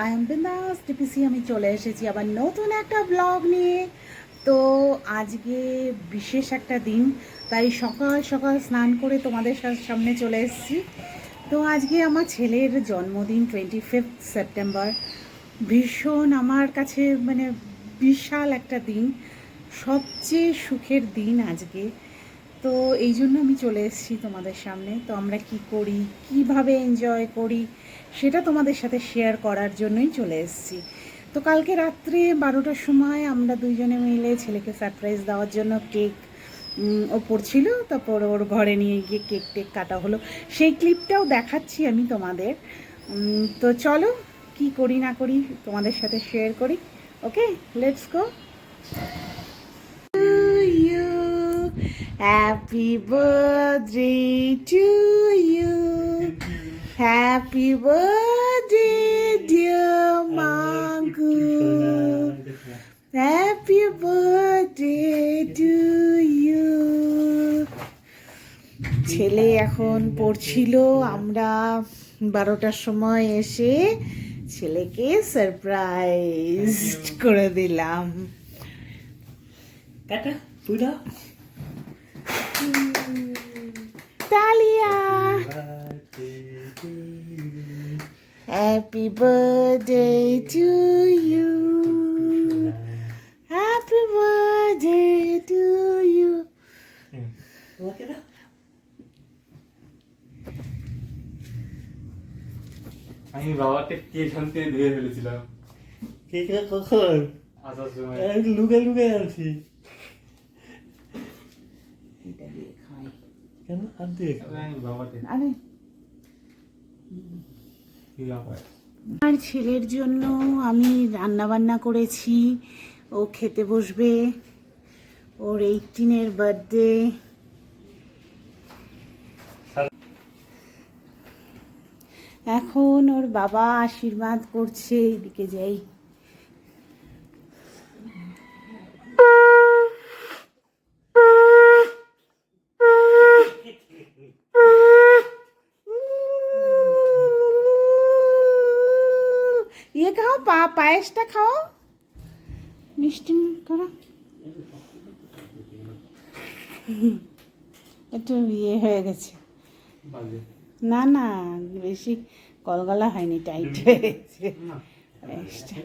I am বিন্দাস TPC. আমি চলে এসেছি আবার নতুন একটা ব্লগ নিয়ে। তো আজকে বিশেষ একটা দিন, তাই সকাল সকাল স্নান করে তোমাদের সামনে চলে এসেছি। তো আজকে আমার ছেলের জন্মদিন 25 সেপ্টেম্বর। ভীষণ আমার কাছে মানে বিশাল একটা দিন, সবচেয়ে সুখের দিন আজকে। তো এই জন্য আমি চলে এসেছি তোমাদের সামনে। তো আমরা কি করি, কিভাবে এনজয় করি, সেটা তোমাদের সাথে শেয়ার করার জন্যই চলে এসেছি। তো কালকে রাত্রে 12টার সময় আমরা দুইজনে মিলে ছেলেকে সারপ্রাইজ দেওয়ার জন্য কেক ও পড়ছিল, তারপর ওর ঘরে নিয়ে গিয়ে কেক টেক কাটা হলো। সেই ক্লিপটাও দেখাচ্ছি আমি তোমাদের। তো চলো কি করি না করি তোমাদের সাথে শেয়ার করি। Okay, let's go. Happy birthday to you. Happy birthday, dear Mangu. Happy birthday to you. ছেলে এখন পড়ছিল, আমরা 12টার সময় এসে ছেলেকে সারপ্রাইজ করে দিলাম। কাটা পুরা Talia, happy birthday to you. Happy birthday to you. আমি বাবাকে কেক আনতে ধুয়ে ফেলেছিলাম। কেকটা কখন আসার সময় আমি লুকে লুকে আনছি। এটা দিয়ে খাই। কেন আনতে আমি বাবাকে আরে আমার ছেলের জন্য আমি রান্না বান্না করেছি, ও খেতে বসবে। ওর 18-এর বার্থডে। এখন ওর বাবা আশীর্বাদ করছে, এদিকে যাই। ইয়ে খাও, পায়েসটা খাও, মিষ্টি করো। একটু ইয়ে হয়ে গেছে। না না, বেশি কলগলা হয়নি, টাইট হয়ে গেছে পায়েসটা।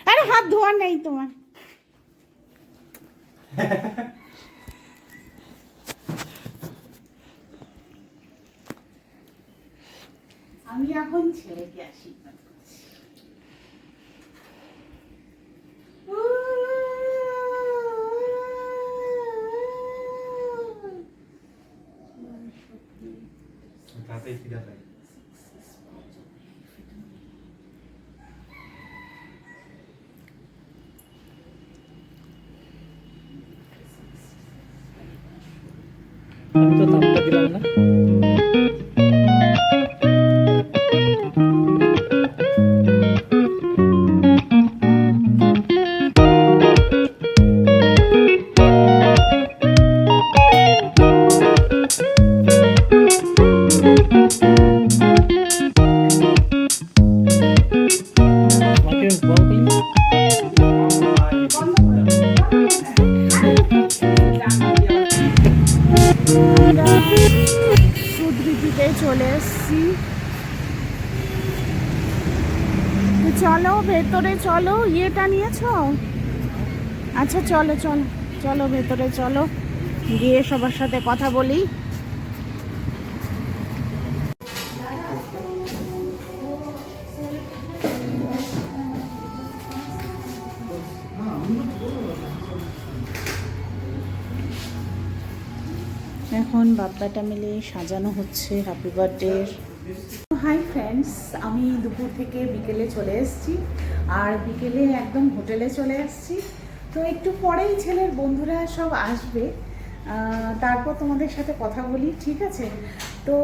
আরে হাত ধোয়া নেই তোমার। আমি এখন ছেলেকে আশীর্বাদ করছি। তাতেই খিদা পাই। আমি তো নামটা দিলাম না। সুদৃতিতে চলে এসছি। চলো ভেতরে চলো। ইয়েটা নিয়েছো? আচ্ছা চলো চলো চলো ভেতরে চলো, গিয়ে সবার সাথে কথা বলি। এখন বাপ্পাটা মিলে সাজানো হচ্ছে হ্যাপি বার্থডে। হাই ফ্রেন্ডস, আমি দুপুর থেকে বিকেলে চলে এসেছি, আর বিকেলে একদম হোটেলে চলে এসেছি। তো একটু পরেই ছেলের বন্ধুরা সব আসবে, তারপর তোমাদের সাথে কথা বলি, ঠিক আছে? তো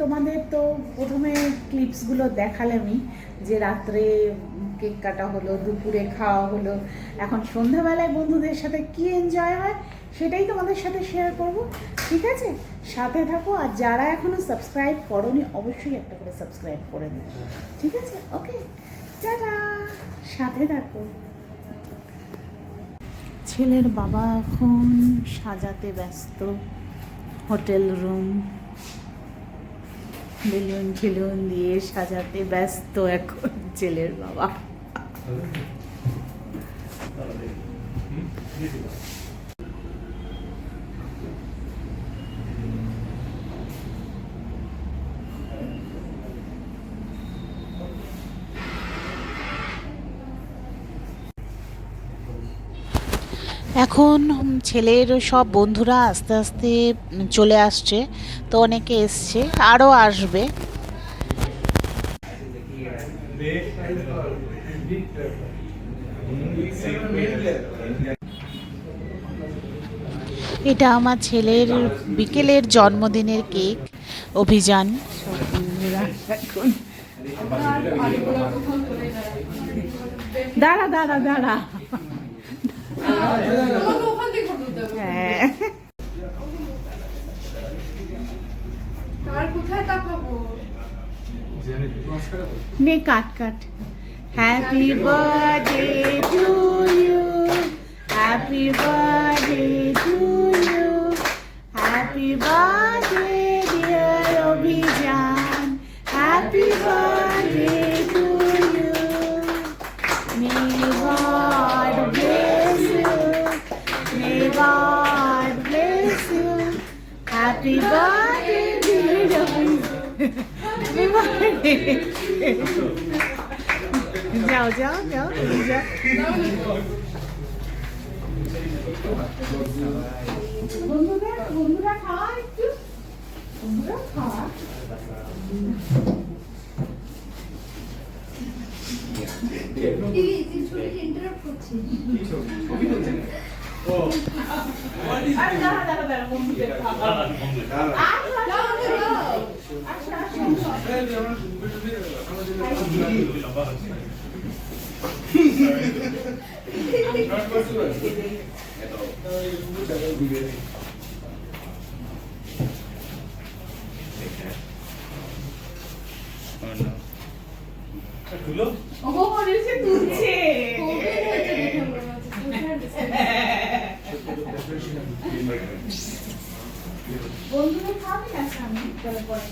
তোমাদের তো প্রথমে ক্লিপসগুলো দেখালামই, যে রাত্রে কেক কাটা হলো, দুপুরে খাওয়া হলো। এখন সন্ধ্যাবেলায় বন্ধুদের সাথে কি এনজয় হয় সেটাই তোমাদের সাথে শেয়ার করব। ঠিক আছে, সাথে থাকো। আর যারা এখনো সাবস্ক্রাইব করোনি অবশ্যই একটা করে সাবস্ক্রাইব করে দিও। ঠিক আছে, ওকে, টাটা, সাথে থাকো। ছেলের বাবা এখন সাজাতে ব্যস্ত হোটেল রুম, বেলুন ফেলুন দিয়ে সাজাতে ব্যস্ত এখন ছেলের বাবা। এখন ছেলের সব বন্ধুরা আস্তে আস্তে চলে আসছে, তো অনেকে এসছে, আরও আসবে। এটা আমার ছেলের বিকেলের জন্মদিনের কেক। অভিযান সব বন্ধুরা এখন দাঁড়া দাঁড়া দাঁড়া, হ্যাঁ নে cut cut. Happy birthday to you, happy birthday to you, happy birthday dear Abhiyan, happy birthday to you, may god bless you, may god bless you, happy birthday dear Abhiyan. যাও যাও যাও যাও। বন্ধুরা বন্ধুরা খাওয়া, একটু বন্ধুরা খাওয়া। বন্ধুরা খাবে না আমি পরে পরে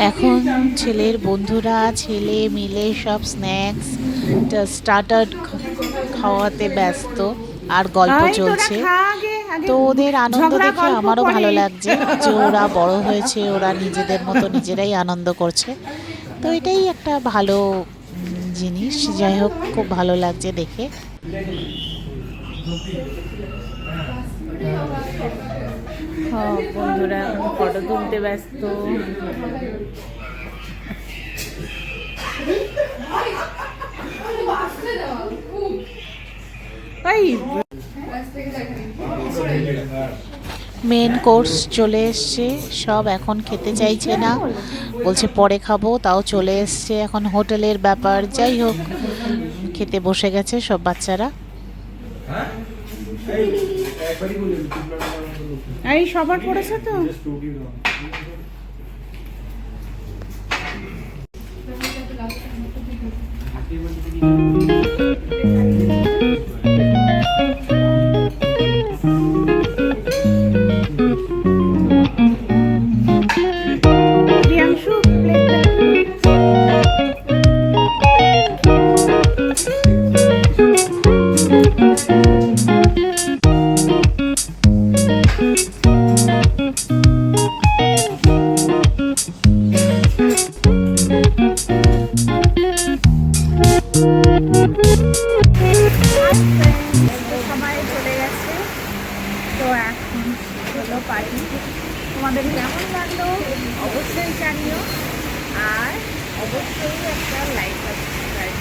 এখন ছেলের বন্ধুরা ছেলে মিলে সব স্ন্যাক্স স্টার্টার খাওয়াতে ব্যস্ত, আর গল্প চলছে। তো ওদের আনন্দ দেখে আমারও ভালো লাগছে যে ওরা বড় হয়েছে, ওরা নিজেদের মতো নিজেরাই আনন্দ করছে। তো এটাই একটা ভালো জিনিস। যাই হোক, খুব ভালো লাগছে দেখে। বন্ধুরা ফটো তুলতে ব্যস্ত। মেন কোর্স চলে এসছে, সব এখন খেতে চাইছে না, বলছে পরে খাবো, তাও চলে এসছে। এখন হোটেলের ব্যাপার, যাই হোক খেতে বসে গেছে সব বাচ্চারা। এই সবার পড়েছে তো। সময় চলে গেছে, তো এখন হলো পার্টি। তোমাদের কেমন লাগলো অবশ্যই জানিও, আর অবশ্যই একটা লাইক সাবস্ক্রাইব।